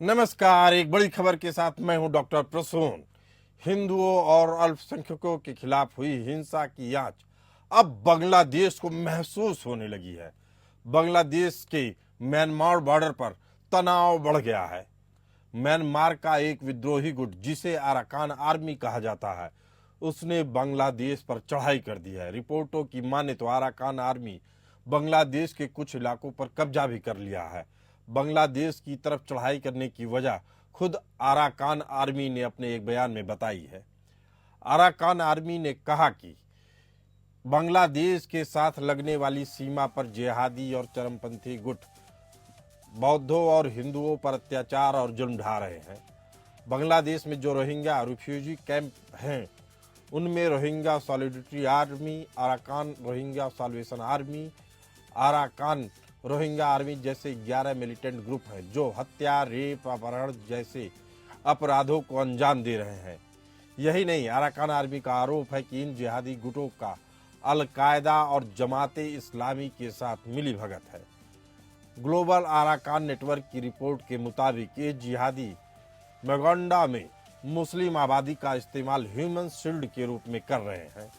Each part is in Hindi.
नमस्कार। एक बड़ी खबर के साथ मैं हूं डॉक्टर प्रसून। हिंदुओं और अल्पसंख्यकों के खिलाफ हुई हिंसा की आंच अब बांग्लादेश को महसूस होने लगी है। बांग्लादेश के म्यांमार बॉर्डर पर तनाव बढ़ गया है। म्यांमार का एक विद्रोही गुट जिसे अराकान आर्मी कहा जाता है, उसने बांग्लादेश पर चढ़ाई कर दी है। रिपोर्टों की माने तो अराकान आर्मी बांग्लादेश के कुछ इलाकों पर कब्जा भी कर लिया है। बांग्लादेश की तरफ चढ़ाई करने की वजह खुद अराकान आर्मी ने अपने एक बयान में बताई है। अराकान आर्मी ने कहा कि बांग्लादेश के साथ लगने वाली सीमा पर जिहादी और चरमपंथी गुट बौद्धों और हिंदुओं पर अत्याचार और जुल्म ढा रहे हैं। बांग्लादेश में जो रोहिंग्या रिफ्यूजी कैंप हैं, उनमें Rohingya solidity army, Arakan Rohingya Salvation Army, Arakan Rohingya army जैसे 11 मिलिटेंट ग्रुप हैं जो हत्या, रेप, अपहरण जैसे अपराधों को अंजाम दे रहे हैं। यही नहीं, अराकान आर्मी का आरोप है कि इन जिहादी गुटों का अल-कायदा और जमाते इस्लामी के साथ मिली भगत है। ग्लोबल अराकान नेटवर्क की रिपोर्ट के मुताबिक ये जिहादी मेगोंडा में मुस्लिम आबादी का इस्तेमाल ह्यूमन शील्ड के रूप में कर रहे हैं।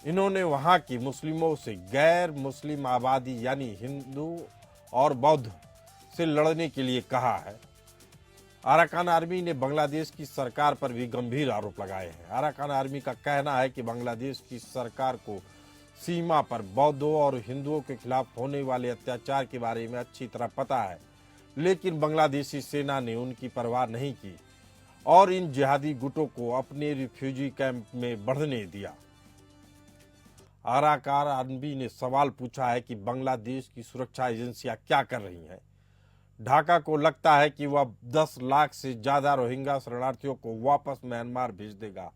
इन्होंने वहां की मुस्लिमों से गैर मुस्लिम आबादी यानी हिंदू और बौद्ध से लड़ने के लिए कहा है। अराकान आर्मी ने बांग्लादेश की सरकार पर भी गंभीर आरोप लगाए हैं। अराकान आर्मी का कहना है कि बांग्लादेश की सरकार को सीमा पर बौद्धों और हिंदुओं के खिलाफ होने वाले अत्याचार के बारे में अच्छी तरह पता है, लेकिन बांग्लादेशी सेना ने उनकी परवाह नहीं की और इन जिहादी गुटों को अपने रिफ्यूजी कैंप में बढ़ने दिया। अराकान आर्मी ने सवाल पूछा है कि बांग्लादेश की सुरक्षा एजेंसियां क्या कर रही हैं। ढाका को लगता है कि वह 10 लाख से ज्यादा रोहिंग्या शरणार्थियों को वापस म्यांमार भेज देगा।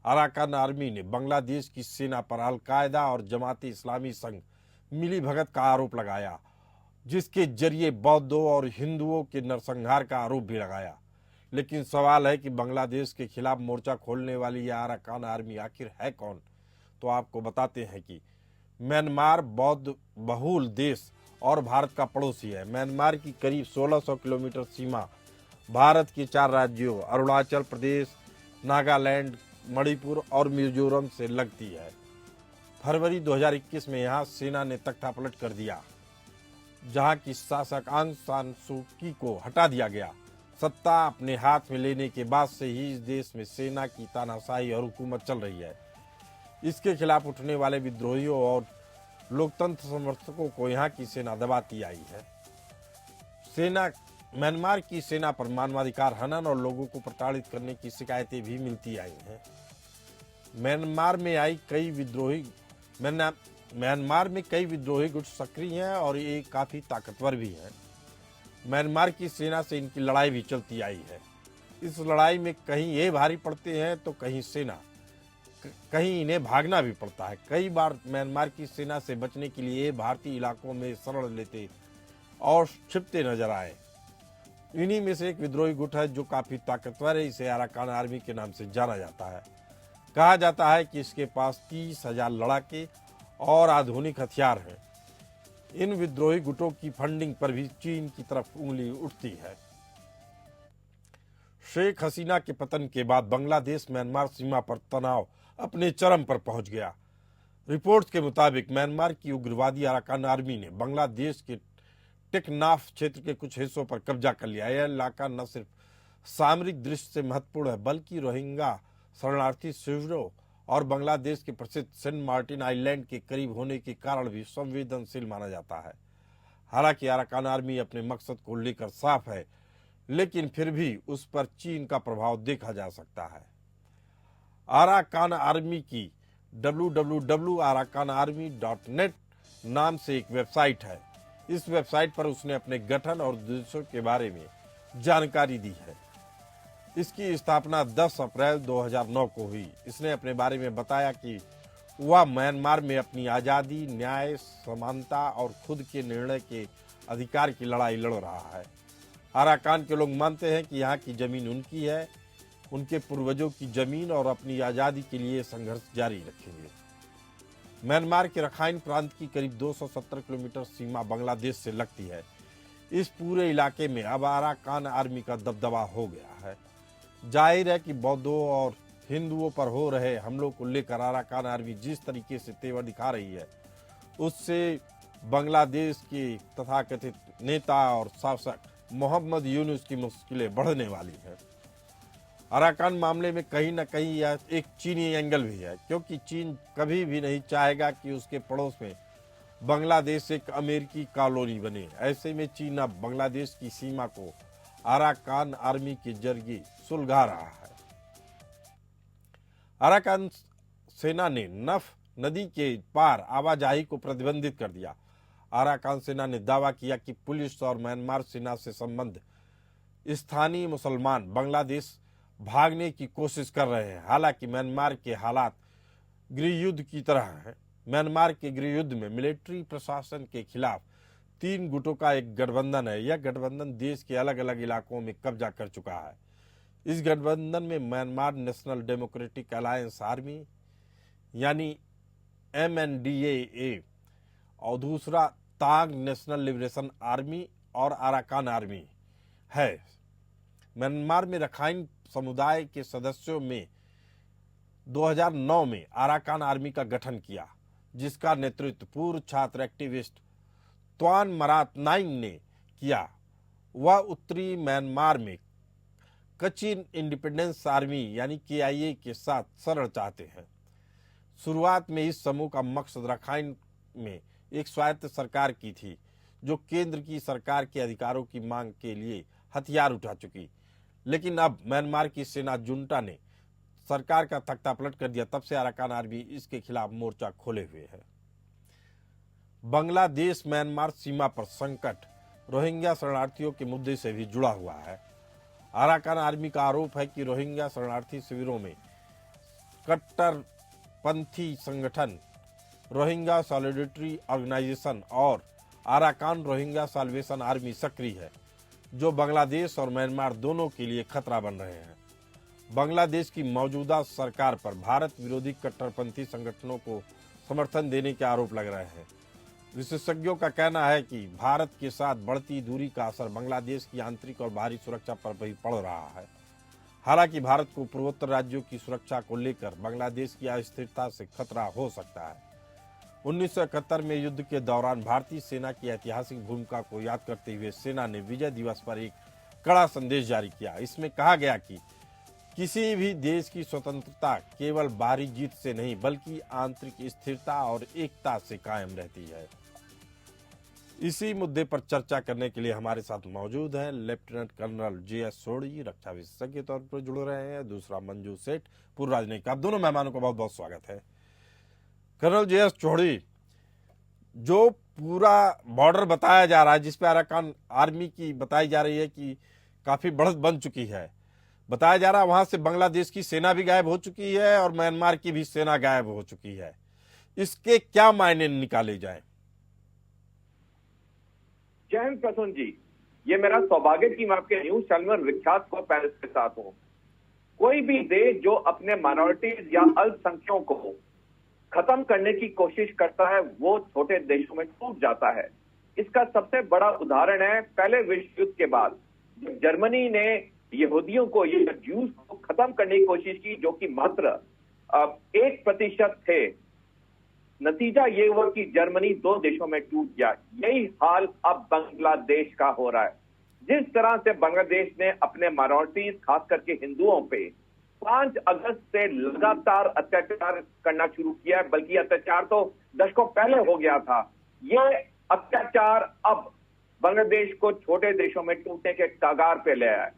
अराकान आर्मी ने बांग्लादेश की सेना पर अल-कायदा और जमाते इस्लामी संग मिली भगत का आरोप लगाया, जिसके जरिए बौद्धों और हिंदुओं के नरसंहार का आरोप भी लगाया। लेकिन सवाल है कि बांग्लादेश के खिलाफ मोर्चा खोलने वाली यह अराकान आर्मी आखिर है कौन? तो आपको बताते हैं कि म्यांमार बौद्ध बहुल देश और भारत का पड़ोसी है। म्यांमार की करीब 1600 किलोमीटर सीमा भारत के 4 राज्यों अरुणाचल प्रदेश, नागालैंड, मणिपुर और मिजोरम से लगती है। फरवरी 2021 में यहां सेना ने तख्तापलट कर दिया, जहां की शासक आंग सान सू की को हटा दिया गया। सत्ता अपने हाथ में लेने के बाद से ही इस देश में सेना की तानाशाही और हुकूमत चल रही है। इसके खिलाफ उठने वाले विद्रोहियों और लोकतंत्र समर्थकों को यहाँ की सेना दबाती आई है। म्यांमार की सेना पर मानवाधिकार हनन और लोगों को प्रताड़ित करने की शिकायतें भी मिलती आई हैं। म्यांमार में कई विद्रोही गुट सक्रिय हैं और ये काफी ताकतवर भी हैं। म्यांमार की सेना से इनकी लड़ाई भी चलती आई है। इस लड़ाई में कहीं ये भारी पड़ते हैं तो कहीं इन्हें भागना भी पड़ता है। कई बार म्यांमार की सेना से बचने के लिए भारतीय इलाकों में शरण लेते और छिपते नजर आए। इन्हीं में से एक विद्रोही गुट है जो काफी ताकतवर है। इसे अराकान आर्मी के नाम से जाना जाता है। कहा जाता है कि इसके पास 30,000 लड़ाके और आधुनिक हथियार हैं। इन विद्रोही गुटों की फंडिंग पर भी चीन की तरफ उंगली उठती है। शेख हसीना के पतन के बाद बांग्लादेश म्यांमार सीमा पर तनाव अपने चरम पर पहुंच गया। रिपोर्ट्स के मुताबिक म्यांमार की उग्रवादी अराकान आर्मी ने बांग्लादेश के टेकनाफ क्षेत्र के कुछ हिस्सों पर कब्जा कर लिया। यह इलाका न सिर्फ सामरिक दृष्टि से महत्वपूर्ण है, बल्कि रोहिंग्या शरणार्थी शिविरों और बांग्लादेश के प्रसिद्ध सेंट मार्टिन आइलैंड के करीब होने के कारण भी संवेदनशील माना जाता है। हालांकि अराकान आर्मी अपने मकसद को लेकर साफ है, लेकिन फिर भी उस पर चीन का प्रभाव देखा जा सकता है। अराकान आर्मी की www.arakanarmy.net नाम से एक वेबसाइट है। इस वेबसाइट पर उसने अपने गठन और उद्देश्यों के बारे में जानकारी दी है। इसकी स्थापना 10 अप्रैल 2009 को हुई। इसने अपने बारे में बताया कि वह म्यांमार में अपनी आज़ादी, न्याय, समानता और खुद के निर्णय के अधिकार की लड़ाई लड़ रहा है। अराकान के लोग मानते हैं कि यहाँ की जमीन उनकी है, उनके पूर्वजों की जमीन, और अपनी आज़ादी के लिए संघर्ष जारी रखेंगे। म्यांमार के रखाइन प्रांत की करीब 270 किलोमीटर सीमा बांग्लादेश से लगती है। इस पूरे इलाके में अब अराकान आर्मी का दबदबा हो गया है। जाहिर है कि बौद्धों और हिंदुओं पर हो रहे हमलों को लेकर अराकान आर्मी जिस तरीके से तेवर दिखा रही है, उससे बांग्लादेश के तथाकथित नेता और शासक मोहम्मद यूनुस की मुश्किलें बढ़ने वाली हैं। अराकान मामले में कहीं न कहीं यह एक चीनी एंगल भी है, क्योंकि चीन कभी भी नहीं चाहेगा कि उसके पड़ोस में बांग्लादेश एक अमेरिकी कॉलोनी बने। ऐसे में चीन अब बांग्लादेश की सीमा को अराकान आर्मी के जरिए सुलझा रहा है। अराकान सेना ने नफ नदी के पार आवाजाही को प्रतिबंधित कर दिया। अराकान सेना ने दावा किया कि पुलिस और म्यांमार सेना से संबंध स्थानीय मुसलमान बांग्लादेश भागने की कोशिश कर रहे हैं। हालांकि म्यांमार के हालात गृह युद्ध की तरह हैं। म्यांमार के गृह युद्ध में मिलिट्री प्रशासन के खिलाफ 3 गुटों का एक गठबंधन है। यह गठबंधन देश के अलग अलग इलाकों में कब्जा कर चुका है। इस गठबंधन में Myanmar national democratic alliance army यानी MNDAA और दूसरा तांग नेशनल लिबरेशन आर्मी और अराकान आर्मी है। म्यांमार में रखाइन समुदाय के सदस्यों में 2009 में अराकान आर्मी का गठन किया, जिसका नेतृत्व पूर्व छात्र एक्टिविस्ट त्वान मरात नाइंग ने किया। वह उत्तरी म्यांमार में कचिन इंडिपेंडेंस आर्मी यानी KIA के साथ शरण चाहते हैं। शुरुआत में इस समूह का मकसद रखाइन में एक स्वायत्त सरकार की थी, जो केंद्र की सरकार के अधिकारों की मांग के लिए हथियार उठा चुकी। लेकिन अब म्यांमार की सेना जुंटा ने सरकार का तख्ता पलट कर दिया। तब से अराकान आर्मी इसके खिलाफ मोर्चा खोले हुए है। बांग्लादेश म्यांमार सीमा पर संकट रोहिंग्या शरणार्थियों के मुद्दे से भी जुड़ा हुआ है। अराकान आर्मी का आरोप है कि रोहिंग्या शरणार्थी शिविरों में कट्टरपंथी संगठन रोहिंग्या सॉलिडेरिटी ऑर्गेनाइजेशन और अराकान रोहिंग्या साल्वेशन आर्मी सक्रिय है, जो बांग्लादेश और म्यांमार दोनों के लिए खतरा बन रहे हैं। बांग्लादेश की मौजूदा सरकार पर भारत विरोधी कट्टरपंथी संगठनों को समर्थन देने के आरोप लग रहे हैं। विशेषज्ञों का कहना है कि भारत के साथ बढ़ती दूरी का असर बांग्लादेश की आंतरिक और बाहरी सुरक्षा पर भी पड़ रहा है। हालांकि भारत को पूर्वोत्तर राज्यों की सुरक्षा को लेकर बांग्लादेश की अस्थिरता से खतरा हो सकता है। 1971 में युद्ध के दौरान भारतीय सेना की ऐतिहासिक भूमिका को याद करते हुए सेना ने विजय दिवस पर एक कड़ा संदेश जारी किया। इसमें कहा गया कि किसी भी देश की स्वतंत्रता केवल बाहरी जीत से नहीं, बल्कि आंतरिक स्थिरता और एकता से कायम रहती है। इसी मुद्दे पर चर्चा करने के लिए हमारे साथ मौजूद हैं लेफ्टिनेंट कर्नल JS सोढ़ी, रक्षा विशेषज्ञ के तौर पर जुड़ रहे हैं। दूसरा मंजू सेठ, पूर्व राजनयिक। आप दोनों मेहमानों का बहुत बहुत स्वागत है। कर्नल JS सोढ़ी, जो पूरा बॉर्डर बताया जा रहा है, जिसपे अराकान आर्मी की बताई जा रही है कि काफी बढ़त बन चुकी है, बताया जा रहा है वहां से बांग्लादेश की सेना भी गायब हो चुकी है और म्यांमार की भी सेना गायब हो चुकी है। इसके क्या मायने निकाले जाए? जय हिंद प्रसून जी, ये मेरा सौभाग्य कि मैं आपके न्यूज चैनल में विख्यात को पैनलिस्ट के साथ हूं। कोई भी देश जो अपने माइनॉरिटीज या अल्पसंख्यकों को खत्म करने की कोशिश करता है, वो छोटे देशों में टूट जाता है। इसका सबसे बड़ा उदाहरण है पहले विश्व युद्ध के बाद जर्मनी ने यहूदियों को, ये ज्यूज को खत्म करने की कोशिश की, जो कि मात्र 1% थे। नतीजा ये हुआ कि जर्मनी 2 देशों में टूट गया। यही हाल अब बांग्लादेश का हो रहा है। जिस तरह से बांग्लादेश ने अपने माइनॉरिटीज, खास करके हिंदुओं पे 5 अगस्त से लगातार अत्याचार करना शुरू किया है, बल्कि अत्याचार तो दशकों पहले हो गया था। ये अत्याचार अब बांग्लादेश को छोटे देशों में टूटने के कगार पे ले आया है।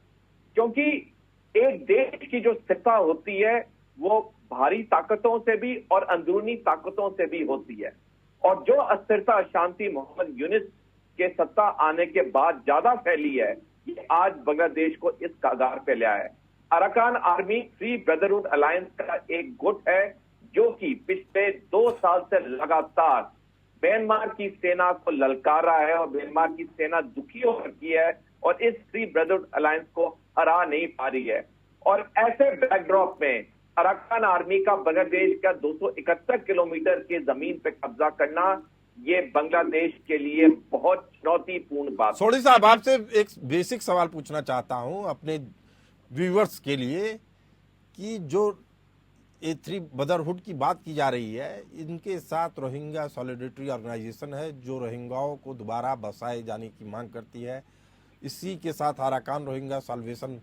क्योंकि एक देश की जो स्थिरता होती है वो बाहरी ताकतों से भी और अंदरूनी ताकतों से भी होती है, और जो अस्थिरता, अशांति मोहम्मद यूनुस के सत्ता आने के बाद ज्यादा फैली है, ये आज बांग्लादेश को इस कगार पे ले आया है। Arakan army free brotherhood alliance का एक गुट है, जो कि पिछले 2 साल से लगातार म्यांमार की सेना को ललकार रहा है और म्यांमार की सेना दुखी हो रखी है और इस फ्री ब्रदरहुड अलायंस को हरा नहीं पा रही है। और ऐसे बैकड्रॉप में अराकान आर्मी का बांग्लादेश का 271 किलोमीटर की जमीन पे कब्जा करना ये बांग्लादेश के लिए बहुत चुनौतीपूर्ण बात है। सोढ़ी साहब, आपसे एक बेसिक सवाल पूछना चाहता हूं अपने व्यूअर्स के लिए कि जो A3 ब्रदरहुड की बात की जा रही है, इनके साथ रोहिंग्या सॉलिडेरिटी ऑर्गेनाइजेशन है जो रोहिंग्याओं को दोबारा बसाए जाने की मांग करती है। इसी के साथ अराकान रोहिंग्या साल्वेशन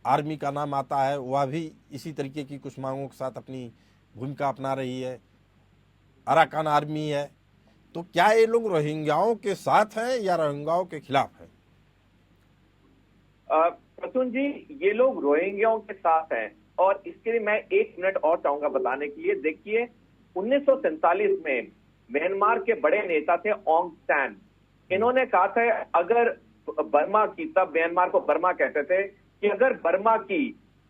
आर्मी का नाम आता है, वह भी इसी तरीके की कुछ मांगों के साथ अपनी भूमिका अपना रही है। अराकान आर्मी है, तो क्या ये लोग रोहिंग्याओं के साथ हैं या रोहिंग्याओं के खिलाफ हैं? प्रसून जी, ये लोग रोहिंग्याओं के साथ हैं और इसके लिए मैं 1 मिनट और चाहूंगा बताने के लिए। देखिए, 1947 में म्यांमार के बड़े नेता थे ऑंग सैन। इन्होंने कहा था अगर बर्मा की, तब म्यांमार को बर्मा कहते थे, कि अगर बर्मा की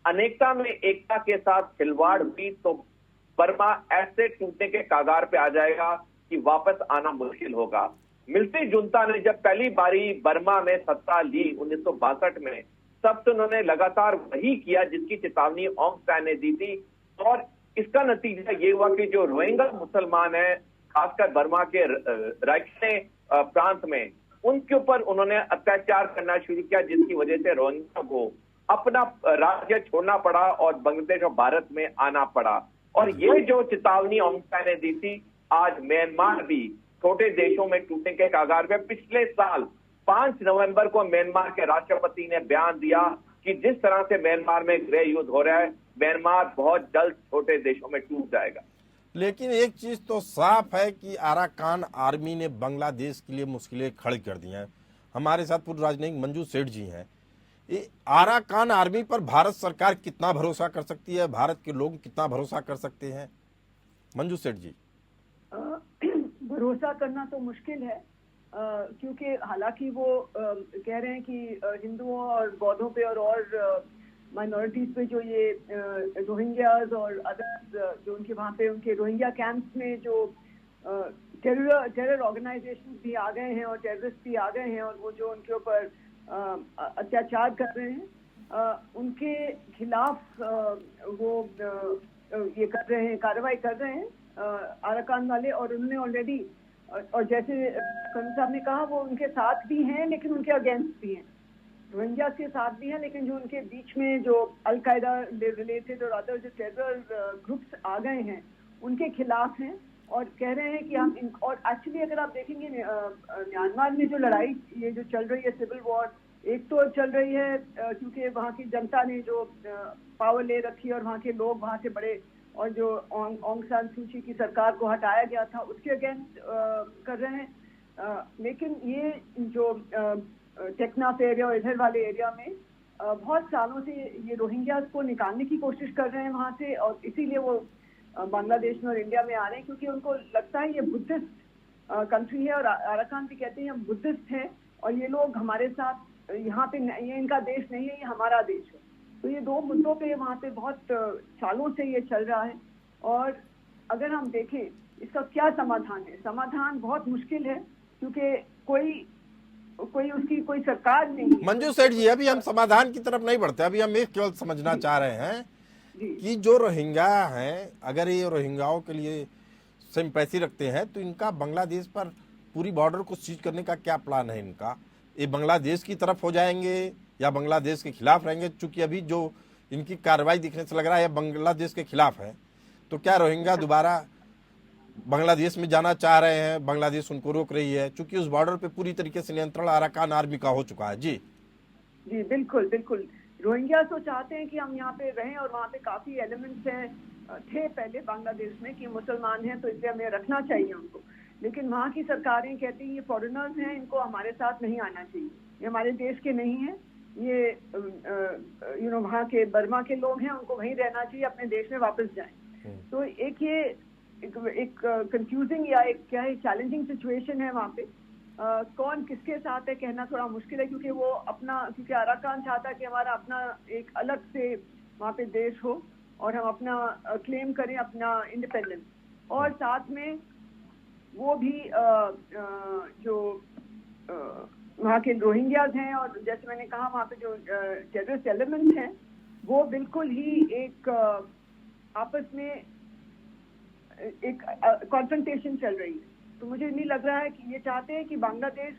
अनेकता में एकता के साथ खिलवाड़ हुई तो बर्मा ऐसे टूटने के कागार पे आ जाएगा कि वापस आना मुश्किल होगा। मिल्ट्री जुंता ने जब पहली बारी बर्मा में सत्ता ली 1962 में, तब तो उन्होंने लगातार वही किया जिसकी चेतावनी ऑंग सैन ने दी थी। और इसका नतीजा ये हुआ कि जो रोहिंग्या मुसलमान हैं, खासकर बर्मा के राइख्ने प्रांत में, उनके ऊपर उन्होंने अत्याचार करना शुरू किया, जिसकी वजह से रोहिंग्या को अपना राज्य छोड़ना पड़ा और बांग्लादेश और भारत में आना पड़ा। और ये जो चेतावनी ऑंग सैन ने दी थी, आज म्यांमार भी छोटे देशों में टूटने के कागार में। पिछले साल 5 नवंबर को म्यांमार के राष्ट्रपति ने बयान दिया कि जिस तरह से म्यांमार में गृह युद्ध हो रहा है, म्यांमार बहुत जल्द छोटे देशों में टूट जाएगा। लेकिन एक चीज तो साफ है कि अराकान आर्मी ने बांग्लादेश के लिए मुश्किलें खड़ी कर दी हैं। हमारे साथ पूर्व राजनयिक मंजू सेठ जी हैं। ये अराकान आर्मी पर भारत सरकार कितना भरोसा कर सकती है, भारत के लोग कितना भरोसा कर सकते हैं? मंजू सेठ जी। भरोसा करना तो मुश्किल है, क्योंकि हालांकि वो कह रहे हैं कि हिंदुओं और बौद्धों पे और माइनॉरिटीज पे जो ये रोहिंग्याज और अदर्स जो उनके वहाँ पे उनके रोहिंग्या कैंप्स में जो टेरर ऑर्गेनाइजेशन भी आ गए हैं और टेररिस्ट भी आ गए हैं और वो जो उनके ऊपर अत्याचार कर रहे हैं, उनके खिलाफ वो ये कर रहे हैं, कार्रवाई कर रहे हैं अराकान वाले। और उन्होंने ऑलरेडी, और जैसे कर्नल साहब ने कहा, वो उनके साथ भी हैं लेकिन उनके अगेंस्ट भी हैं। रोहिंग्या के साथ भी हैं, लेकिन जो उनके बीच में जो अलकायदा रिलेटेड और अदर जो टेरर ग्रुप्स आ गए हैं, उनके खिलाफ हैं और कह रहे हैं कि हम और एक्चुअली अगर आप देखेंगे म्यांमार में जो लड़ाई ये जो चल रही है, सिविल वॉर, एक तो चल रही है क्योंकि वहाँ की जनता ने जो पावर ले रखी है और वहाँ के लोग वहाँ से बड़े, और जो ऑंग सान सू की की सरकार को हटाया गया था उसके अगेंस्ट कर रहे हैं। लेकिन ये जो टेक्नाफ एरिया और इधर वाले एरिया में बहुत सालों से ये रोहिंग्यास को निकालने की कोशिश कर रहे हैं वहाँ से, और इसीलिए वो बांग्लादेश में और इंडिया में आ रहे हैं, क्योंकि उनको लगता है ये बुद्धिस्ट कंट्री है और अराकान भी कहते हैं हम बुद्धिस्ट हैं और ये लोग हमारे साथ यहाँ पे, ये इनका देश नहीं है, ये हमारा देश है। तो ये दो मुद्दों पे वहाँ पे बहुत सालों से ये चल रहा है। और अगर हम देखें इसका क्या समाधान है, समाधान बहुत मुश्किल है क्योंकि कोई उसकी कोई सरकार नहीं है। मंजू सेठ जी, अभी हम समाधान की तरफ नहीं बढ़ते, अभी हम ये केवल समझना चाह रहे हैं कि जो रोहिंग्या हैं, अगर ये रोहिंग्याओं के लिए सिंपैथी रखते हैं तो इनका बांग्लादेश पर पूरी बॉर्डर को सीज करने का क्या प्लान है इनका? ये बांग्लादेश की तरफ हो जाएंगे या बांग्लादेश के खिलाफ रहेंगे? चूंकि अभी जो इनकी कार्रवाई दिखने से लग रहा है बांग्लादेश के खिलाफ है, तो क्या रोहिंग्या दोबारा बांग्लादेश में जाना चाह रहे हैं? बांग्लादेश उनको रोक रही है, चूंकि उस बॉर्डर पे पूरी तरीके से नियंत्रण अराकान आर्मी का हो चुका है। जी जी, बिल्कुल बिल्कुल। रोहिंग्या तो चाहते हैं कि हम यहाँ पे रहें और वहाँ पे काफी एलिमेंट्स हैं, थे पहले बांग्लादेश में कि मुसलमान हैं तो इसलिए हमें रखना चाहिए उनको। लेकिन वहाँ की सरकारें कहती हैं ये फॉरेनर्स हैं, इनको हमारे साथ नहीं आना चाहिए, ये हमारे देश के नहीं हैं, ये वहाँ के बर्मा के लोग हैं, उनको वहीं रहना चाहिए, अपने देश में वापस जाएं। तो एक ये एक कंफ्यूजिंग या एक क्या है चैलेंजिंग सिचुएशन है वहाँ पे। कौन किसके साथ है कहना थोड़ा मुश्किल है, क्योंकि वो अपना, क्योंकि अराकान चाहता है कि हमारा अपना एक अलग से वहाँ पे देश हो और हम अपना क्लेम करें अपना इंडिपेंडेंस, और साथ में वो भी जो वहाँ के रोहिंग्याज हैं और जैसे मैंने कहा वहाँ पे जो टेररिस्ट एलिमेंट्स हैं वो बिल्कुल ही एक आपस में एक कॉन्फ्रंटेशन चल रही है। तो मुझे नहीं लग रहा है कि ये चाहते हैं कि बांग्लादेश,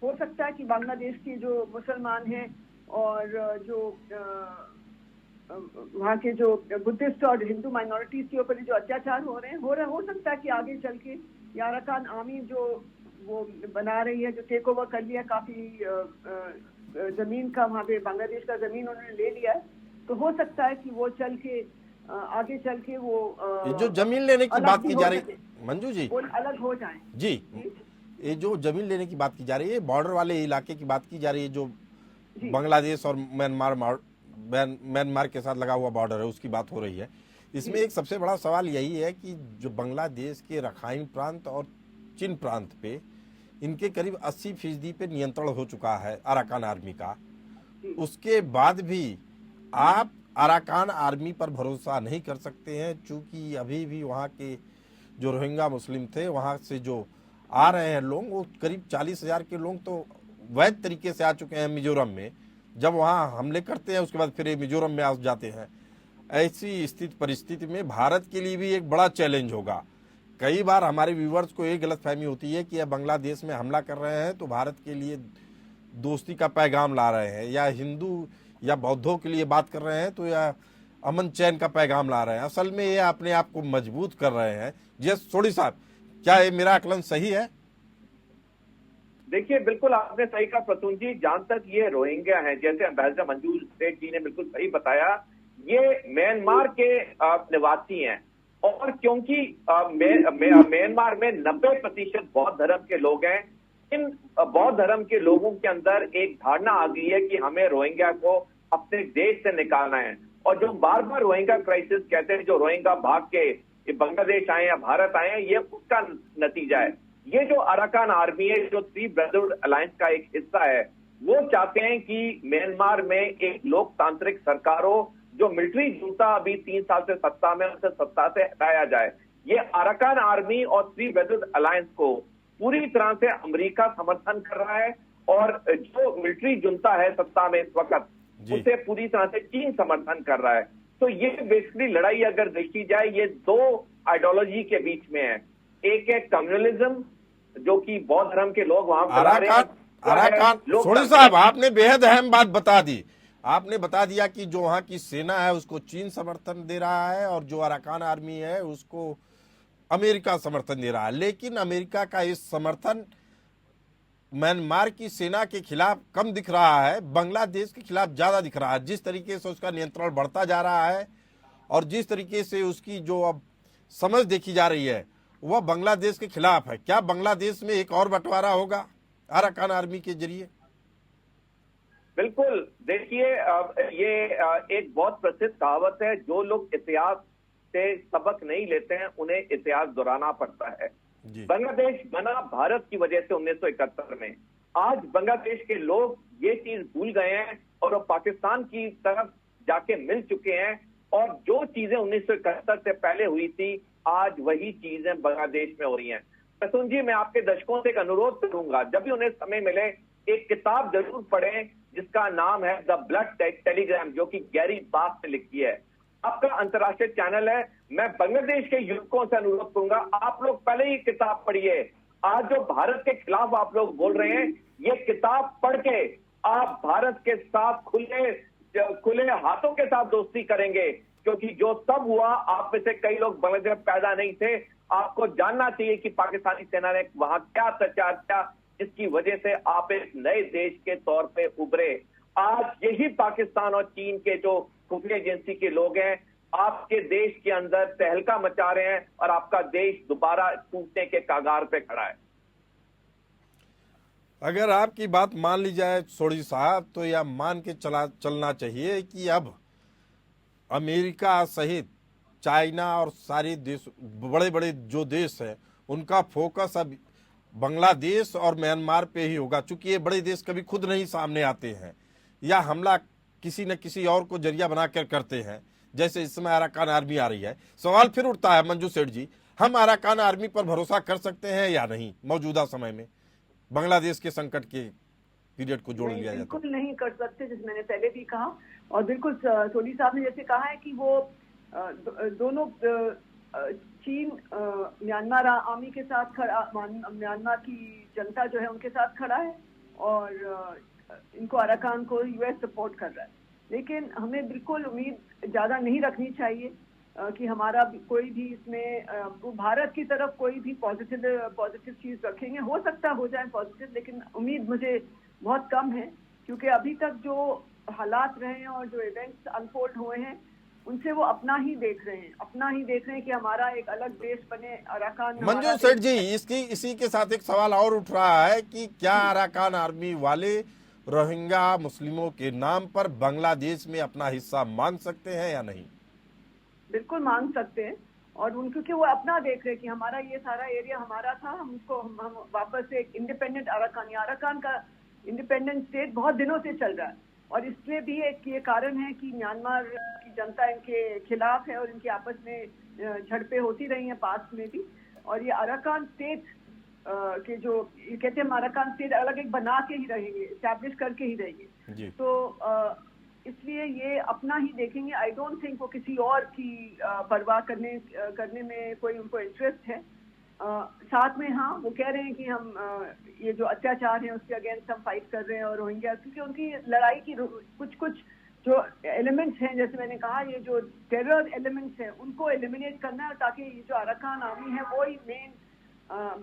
हो सकता है कि बांग्लादेश के जो मुसलमान हैं और जो वहाँ के जो बुद्धिस्ट और हिंदू माइनॉरिटीज के ऊपर जो अत्याचार हो रहे हैं, हो सकता है कि आगे चल के ये अराकान आर्मी जो वो बना रही है, जो टेक ओवर कर लिया काफी जमीन का, वहाँ पे बांग्लादेश का जमीन उन्होंने ले लिया है, तो हो सकता है कि वो चल के आगे चल के वो ये जो जमीन लेने की बात की जा रही, मंजू जी, वो अलग हो जाए जी, ये जो जमीन लेने की बात की जा रही है, बॉर्डर वाले इलाके की बात की जा रही है, जो बांग्लादेश और म्यांमार के साथ लगा हुआ बॉर्डर है, उसकी बात हो रही है। इसमें एक सबसे बड़ा सवाल यही है कि जो बांग्लादेश के रखाइन प्रांत और चीन प्रांत पे इनके करीब 80% पे नियंत्रण हो चुका है अराकान आर्मी का। उसके बाद भी आप अराकान आर्मी पर भरोसा नहीं कर सकते हैं, चूंकि अभी भी वहाँ के जो रोहिंग्या मुस्लिम थे, वहाँ से जो आ रहे हैं लोग, वो करीब 40,000 के लोग तो वैध तरीके से आ चुके हैं मिजोरम में। जब वहाँ हमले करते हैं उसके बाद फिर मिजोरम में आ जाते हैं। ऐसी स्थिति परिस्थिति में भारत के लिए भी एक बड़ा चैलेंज होगा। कई बार हमारे व्यूवर्स को एक गलतफहमी होती है कि यह बांग्लादेश में हमला कर रहे हैं तो भारत के लिए दोस्ती का पैगाम ला रहे हैं, या हिंदू या बौद्धों के लिए बात कर रहे हैं तो या अमन चैन का पैगाम ला रहे हैं। असल में ये अपने आप को मजबूत कर रहे हैं। जस सोडी साहब, क्या ये मेरा आकलन सही है? देखिए, बिल्कुल आपने सही कहा प्रसून जी। जहां तक ये रोहिंग्या हैं, जैसे एम्बेसडर मंजू सेठ जी ने बिल्कुल सही बताया, ये म्यांमार के निवासी हैं, और क्योंकि म्यांमार में 90% बौद्ध धर्म के लोग हैं, इन बौद्ध धर्म के लोगों के अंदर एक धारणा आ गई है कि हमें रोहिंग्या को अपने देश से निकालना है। और जो बार बार रोहिंग्या क्राइसिस कहते हैं, जो रोहिंग्या भाग के बांग्लादेश आए या भारत आए हैं, ये उसका नतीजा है। ये जो अराकान आर्मी है, जो थ्री ब्रदरहुड अलायंस का एक हिस्सा है, वो चाहते हैं कि म्यांमार में एक लोकतांत्रिक सरकार हो, जो मिलिट्री जुंता अभी 3 साल से सत्ता में, उसे सत्ता से हटाया जाए। ये अराकान आर्मी और थ्री ब्रदरहुड अलायंस को पूरी तरह से अमेरिका समर्थन कर रहा है, और जो मिलिट्री जुंता है सत्ता में इस वक्त, उसे पूरी तरह से चीन समर्थन कर रहा है। तो ये बेसिकली लड़ाई अगर देखी जाए, ये दो आइडियोलॉजी के बीच में है। एक है कम्युनलिज्म, जो कि बौद्ध धर्म के लोग वहां अराकान सोडी साहब, आपने बेहद अहम बात बता दी। आपने बता दिया कि जो वहां की सेना है उसको चीन समर्थन दे रहा है, और जो अराकान आर्मी है उसको अमेरिका समर्थन दे रहा है। लेकिन अमेरिका का इस समर्थन म्यांमार की सेना के खिलाफ कम दिख रहा है, बांग्लादेश के खिलाफ ज्यादा दिख रहा है। जिस तरीके से उसका नियंत्रण बढ़ता जा रहा है और जिस तरीके से उसकी जो अब समझ देखी जा रही है, वह बांग्लादेश के खिलाफ है। क्या बांग्लादेश में एक और बंटवारा होगा अराकान आर्मी के जरिए? बिल्कुल। देखिए, ये एक बहुत प्रसिद्ध कहावत है, जो लोग इतिहास से सबक नहीं लेते हैं उन्हें इतिहास दोहराना पड़ता है। बांग्लादेश बना भारत की वजह से 1971 में। आज बांग्लादेश के लोग ये चीज भूल गए हैं और वो पाकिस्तान की तरफ जाके मिल चुके हैं, और जो चीजें 1971 से पहले हुई थी, आज वही चीजें बांग्लादेश में हो रही हैं। प्रसून जी, मैं आपके दर्शकों से एक अनुरोध करूंगा, जब भी उन्हें समय मिले एक किताब जरूर पढ़ें, जिसका नाम है द ब्लड टेलीग्राम, जो कि गैरी बास ने लिखी है। आपका अंतर्राष्ट्रीय चैनल है। मैं बांग्लादेश के युवकों से अनुरोध करूंगा, आप लोग पहले ही किताब पढ़िए। आज जो भारत के खिलाफ आप लोग बोल रहे हैं, ये किताब पढ़ के आप भारत के साथ खुले हाथों के साथ दोस्ती करेंगे, क्योंकि जो सब हुआ, आप में से कई लोग बांग्लादेश में पैदा नहीं थे। आपको जानना चाहिए कि पाकिस्तानी सेना ने वहां क्या अत्याचार किया, जिसकी वजह से आप एक नए देश के तौर पे उभरे। आज यही पाकिस्तान और चीन के जो खुफिया एजेंसी के लोग हैं, आपके देश के अंदर तहलका मचा रहे हैं, और आपका देश दोबारा टूटने के कगार पे खड़ा है। अगर आपकी बात मान ली जाए सोडी साहब, तो यह मान के चलना चाहिए कि अब अमेरिका सहित चाइना और सारे देश, बड़े बड़े जो देश हैं, उनका फोकस अब बांग्लादेश और म्यांमार पे ही होगा। चूंकि ये बड़े देश कभी खुद नहीं सामने आते हैं, या हमला किसी न किसी और को जरिया बनाकर करते हैं, जैसे इस समय अराकान आर्मी आ रही है। सवाल फिर उठता है मंजू सेठ जी, हम अराकान आर्मी पर भरोसा कर सकते हैं या नहीं मौजूदा समय में, बांग्लादेश के संकट के पीरियड को जोड़ लिया जाए? बिल्कुल नहीं कर सकते, जैसे मैंने पहले भी कहा। और बिल्कुल सोडी साहब ने जैसे कहा है कि वो दोनों चीन म्यांमार आर्मी के साथ खड़ा, म्यांमार की जनता जो है उनके साथ खड़ा है और इनको अराकान को यूएस सपोर्ट कर रहा है। लेकिन हमें बिल्कुल उम्मीद ज्यादा नहीं रखनी चाहिए कि हमारा कोई भी इसमें भारत की तरफ कोई भी पॉजिटिव चीज रखेंगे। हो सकता हो जाए पॉजिटिव, लेकिन उम्मीद मुझे बहुत कम है, क्योंकि अभी तक जो हालात रहे हैं और जो इवेंट्स अनफोल्ड हुए हैं उनसे वो अपना ही देख रहे हैं कि हमारा एक अलग देश बने, अराकान। मंजू सेठ जी, इसी के साथ एक सवाल और उठ रहा है कि क्या अराकान आर्मी वाले रोहिंग्या मुस्लिमों के नाम पर बांग्लादेश में अपना हिस्सा मांग सकते हैं या नहीं? बिल्कुल मांग सकते हैं, और क्योंकि वो अपना देख रहे हैं कि हमारा ये सारा एरिया हमारा था, हम वापस एक इंडिपेंडेंट अराकान का इंडिपेंडेंट स्टेट बहुत दिनों से चल रहा है। और इसलिए भी एक ये कारण है कि म्यांमार की जनता इनके खिलाफ है और इनकी आपस में झड़पें होती रही हैं पास्ट में भी। और ये अराकान स्टेट के जो ये कहते हैं अराकान स्टेट अलग एक बना के ही रहेंगे, एस्टैब्लिश करके ही रहेंगे। तो इसलिए ये अपना ही देखेंगे। आई डोंट थिंक वो किसी और की परवाह करने में कोई उनको इंटरेस्ट है। साथ में हाँ, वो कह रहे हैं कि हम ये जो अत्याचार है उसके अगेंस्ट हम फाइट कर रहे हैं, और रोहिंग्या क्योंकि उनकी लड़ाई की कुछ जो एलिमेंट्स हैं, जैसे मैंने कहा ये जो टेरर एलिमेंट्स हैं उनको एलिमिनेट करना है, ताकि ये जो अराकान आर्मी है वो ही मेन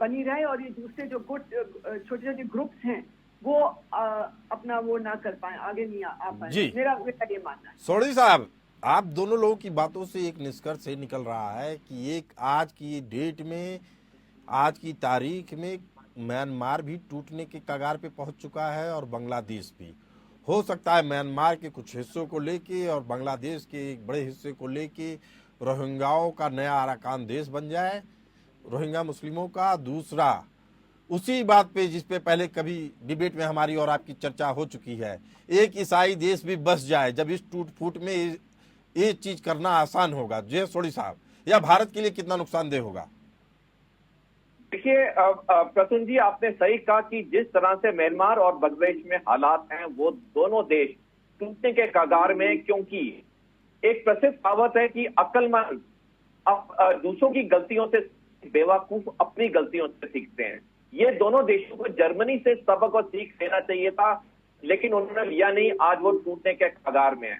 बनी रहे और ये दूसरे जो छोटे छोटे ग्रुप्स हैं वो अपना वो ना कर पाए, आगे नहीं आ पाए। मेरा ये मानना है। सोढ़ी साहब, आप दोनों लोगों की बातों से एक निष्कर्ष निकल रहा है कि एक आज की डेट में, आज की तारीख में म्यांमार भी टूटने के कगार पे पहुंच चुका है और बांग्लादेश भी। हो सकता है म्यांमार के कुछ हिस्सों को लेके और बांग्लादेश के एक बड़े हिस्से को लेके रोहिंग्याओं का नया अराकान देश बन जाए, रोहिंग्या मुस्लिमों का। दूसरा, उसी बात पे जिस पे पहले कभी डिबेट में हमारी और आपकी चर्चा हो चुकी है, एक ईसाई देश भी बस जाए। जब इस टूट फूट में ये चीज करना आसान होगा, जय सोढ़ी साहब, या भारत के लिए कितना नुकसानदेह होगा? देखिए प्रसून जी, आपने सही कहा कि जिस तरह से म्यांमार और बांग्लादेश में हालात हैं वो दोनों देश टूटने के कगार में, क्योंकि एक प्रसिद्ध कहावत है कि अक्लमंद दूसरों की गलतियों से, बेवकूफ अपनी गलतियों से सीखते हैं। ये दोनों देशों को जर्मनी से सबक और सीख लेना चाहिए था, लेकिन उन्होंने लिया नहीं। आज वो टूटने के कगार में है।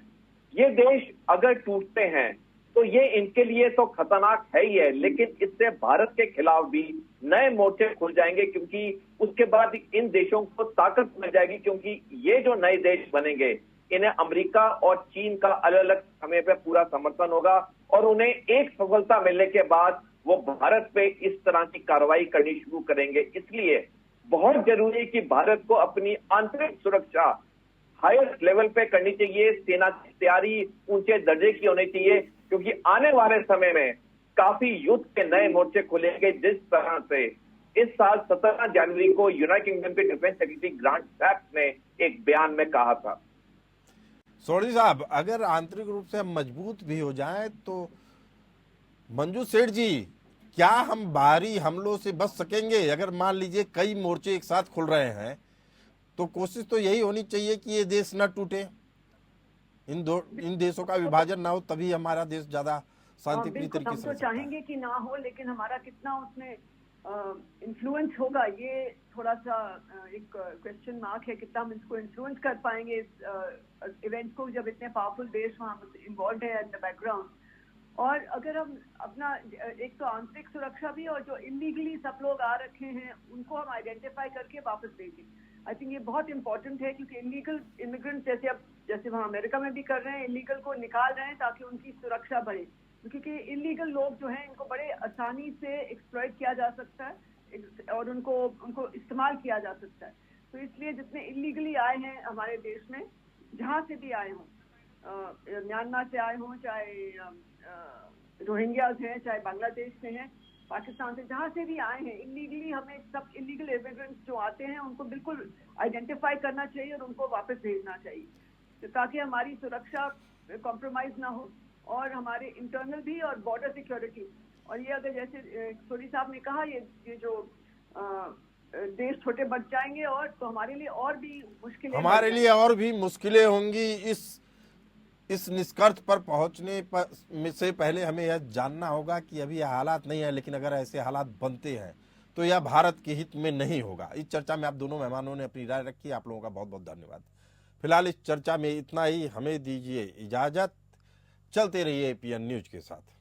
ये देश अगर टूटते हैं तो ये इनके लिए तो खतरनाक है ही है, लेकिन इससे भारत के खिलाफ भी नए मोर्चे खुल जाएंगे, क्योंकि उसके बाद इन देशों को ताकत मिल जाएगी, क्योंकि ये जो नए देश बनेंगे इन्हें अमेरिका और चीन का अलग अलग समय पे पूरा समर्थन होगा, और उन्हें एक सफलता मिलने के बाद वो भारत पे इस तरह की कार्रवाई करनी शुरू करेंगे। इसलिए बहुत जरूरी है कि भारत को अपनी आंतरिक सुरक्षा हाईएस्ट लेवल पे करनी चाहिए। सेना की तैयारी ऊंचे दर्जे की होनी चाहिए, क्योंकि आने वाले समय में काफी युद्ध के नए मोर्चे खुलेंगे। जिस तरह से इस साल 17 जनवरी को यूनाइटेड किंगडम के डिफेंस सेक्रेटरी ग्रांट शैप्स ने एक बयान में कहा था। सोढ़ी साहब, अगर आंतरिक रूप से हम मजबूत भी हो जाएं तो मंजू सेठ जी, क्या हम बाहरी हमलों से बच सकेंगे? अगर मान लीजिए कई मोर्चे एक साथ खुल रहे हैं तो कोशिश तो यही होनी चाहिए कि ये देश न टूटे, इन देशों का विभाजन ना हो, तभी हमारा देश ज्यादा शांतिप्रिय तरीके से। हम तो चाहेंगे कि ना हो, लेकिन हमारा कितना उसमें इन्फ्लुएंस होगा ये थोड़ा सा एक क्वेश्चन मार्क है। कितना हम इसको इन्फ्लुएंस कर पाएंगे इवेंट्स को, जब इतने पावरफुल देश वहाँ इन्वॉल्व है इन द बैकग्राउंड। और अगर हम अपना एक तो आंतरिक सुरक्षा भी, और जो इलीगली सब लोग आ रखे हैं उनको हम आइडेंटिफाई करके वापस भेजें। आई थिंक ये बहुत इंपॉर्टेंट है, क्योंकि इलीगल इमिग्रेंट जैसे वहाँ अमेरिका में भी कर रहे हैं, इलीगल को निकाल रहे हैं ताकि उनकी सुरक्षा बढ़े, क्योंकि इलीगल लोग जो हैं इनको बड़े आसानी से एक्सप्लॉइट किया जा सकता है और उनको इस्तेमाल किया जा सकता है। तो इसलिए जितने इलीगली आए हैं हमारे देश में, जहाँ से भी आए हों, म्यांमार से आए हों, चाहे रोहिंग्याज हैं, चाहे बांग्लादेश से हैं, पाकिस्तान से, जहाँ से भी आए हैं इलीगली, हमें सब इलीगल इमिग्रेंट्स जो आते हैं उनको बिल्कुल आइडेंटिफाई करना चाहिए और उनको वापस भेजना चाहिए, तो ताकि हमारी सुरक्षा कॉम्प्रोमाइज ना हो, और हमारे इंटरनल भी और बॉर्डर सिक्योरिटी। और ये अगर जैसे सोढ़ी साहब ने कहा, ये जो देश छोटे बढ़ जाएंगे और तो हमारे लिए और भी मुश्किलें होंगी। इस इस निष्कर्ष पर पहुंचने से पहले हमें यह जानना होगा कि अभी यह हालात नहीं है, लेकिन अगर ऐसे हालात बनते हैं तो यह भारत के हित में नहीं होगा। इस चर्चा में आप दोनों मेहमानों ने अपनी राय रखी। आप लोगों का बहुत बहुत धन्यवाद। फिलहाल इस चर्चा में इतना ही। हमें दीजिए इजाजत। चलते रहिए एपीएन न्यूज के साथ।